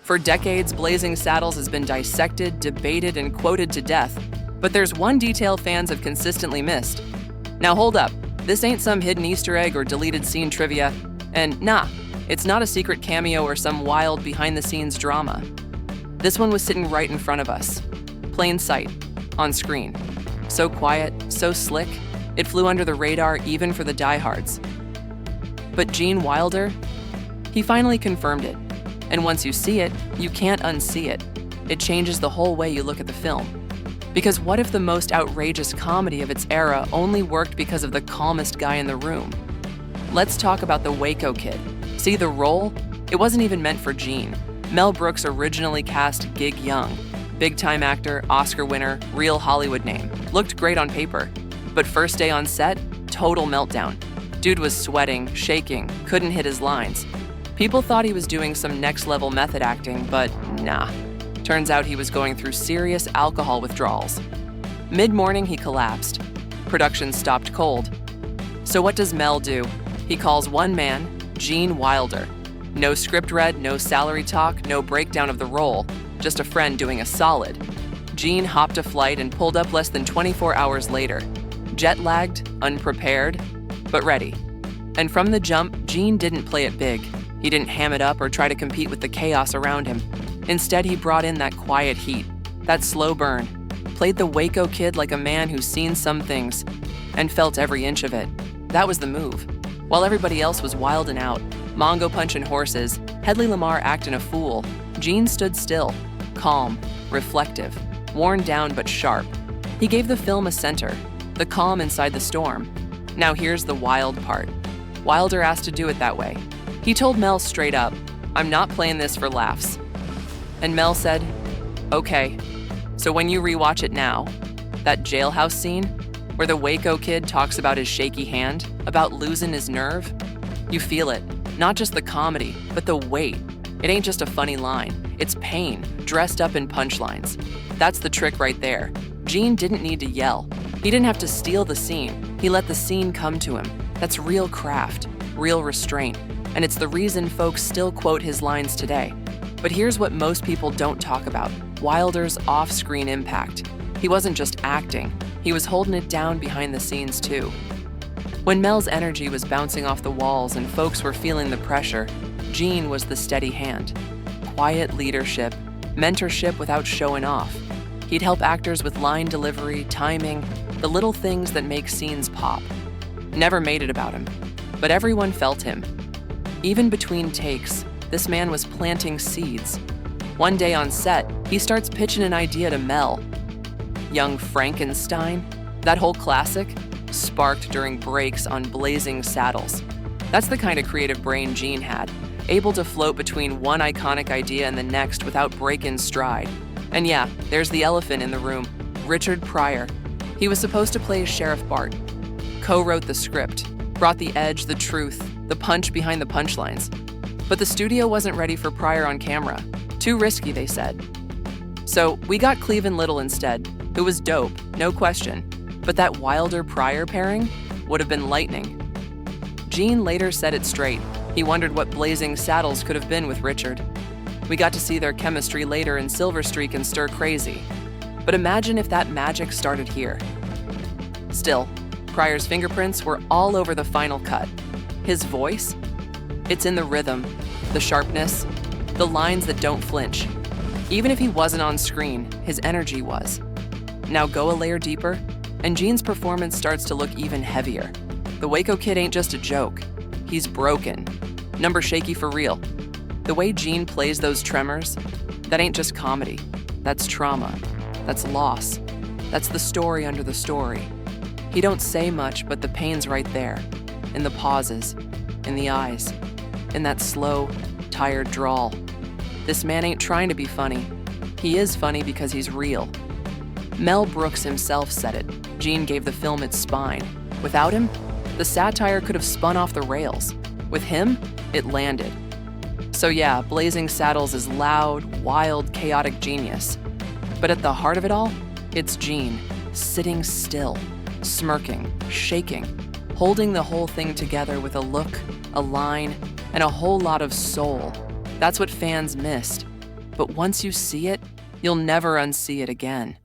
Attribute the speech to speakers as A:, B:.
A: For decades, Blazing Saddles has been dissected, debated, and quoted to death. But there's one detail fans have consistently missed. Now hold up, this ain't some hidden Easter egg or deleted scene trivia. And nah, it's not a secret cameo or some wild behind-the-scenes drama. This one was sitting right in front of us. Plain sight, on screen. So quiet, so slick, it flew under the radar even for the diehards. But Gene Wilder? He finally confirmed it. And once you see it, you can't unsee it. It changes the whole way you look at the film. Because what if the most outrageous comedy of its era only worked because of the calmest guy in the room? Let's talk about the Waco Kid. See, the role? It wasn't even meant for Gene. Mel Brooks originally cast Gig Young. Big-time actor, Oscar winner, real Hollywood name. Looked great on paper. But first day on set, total meltdown. Dude was sweating, shaking, couldn't hit his lines. People thought he was doing some next-level method acting, but nah. Turns out he was going through serious alcohol withdrawals. Mid-morning, he collapsed. Production stopped cold. So what does Mel do? He calls one man, Gene Wilder. No script read, no salary talk, no breakdown of the role. Just a friend doing a solid. Gene hopped a flight and pulled up less than 24 hours later. Jet-lagged, unprepared, but ready. And from the jump, Gene didn't play it big. He didn't ham it up or try to compete with the chaos around him. Instead, he brought in that quiet heat, that slow burn, played the Waco Kid like a man who's seen some things and felt every inch of it. That was the move. While everybody else was wildin' out, Mongo punching horses, Hedley Lamar acting a fool, Gene stood still, calm, reflective, worn down but sharp. He gave the film a center, the calm inside the storm. Now here's the wild part. Wilder asked to do it that way. He told Mel straight up, "I'm not playing this for laughs." And Mel said, "Okay." So when you rewatch it now, that jailhouse scene where the Waco Kid talks about his shaky hand, about losing his nerve, you feel it. Not just the comedy, but the weight. It ain't just a funny line. It's pain, dressed up in punchlines. That's the trick right there. Gene didn't need to yell. He didn't have to steal the scene. He let the scene come to him. That's real craft, real restraint. And it's the reason folks still quote his lines today. But here's what most people don't talk about: Wilder's off-screen impact. He wasn't just acting. He was holding it down behind the scenes too. When Mel's energy was bouncing off the walls and folks were feeling the pressure, Gene was the steady hand. Quiet leadership, mentorship without showing off. He'd help actors with line delivery, timing, the little things that make scenes pop. Never made it about him, but everyone felt him. Even between takes, this man was planting seeds. One day on set, he starts pitching an idea to Mel. Young Frankenstein, that whole classic, sparked during breaks on Blazing Saddles. That's the kind of creative brain Gene had, able to float between one iconic idea and the next without breaking stride. And yeah, there's the elephant in the room, Richard Pryor. He was supposed to play Sheriff Bart. Co-wrote the script, brought the edge, the truth, the punch behind the punchlines. But the studio wasn't ready for Pryor on camera. Too risky, they said. So we got Cleavon Little instead, who was dope, no question. But that Wilder-Pryor pairing would have been lightning. Gene later said it straight. He wondered what Blazing Saddles could have been with Richard. We got to see their chemistry later in Silver Streak and Stir Crazy. But imagine if that magic started here. Still, Pryor's fingerprints were all over the final cut. His voice? It's in the rhythm, the sharpness, the lines that don't flinch. Even if he wasn't on screen, his energy was. Now go a layer deeper, and Gene's performance starts to look even heavier. The Waco Kid ain't just a joke. He's broken. Number shaky for real. The way Gene plays those tremors, that ain't just comedy. That's trauma. That's loss. That's the story under the story. He don't say much, but the pain's right there. In the pauses, in the eyes, in that slow, tired drawl. This man ain't trying to be funny. He is funny because he's real. Mel Brooks himself said it. Gene gave the film its spine. Without him, the satire could have spun off the rails. With him, it landed. So yeah, Blazing Saddles is loud, wild, chaotic genius. But at the heart of it all, it's Gene, sitting still, smirking, shaking, holding the whole thing together with a look, a line, and a whole lot of soul. That's what fans missed. but once you see it, you'll never unsee it again.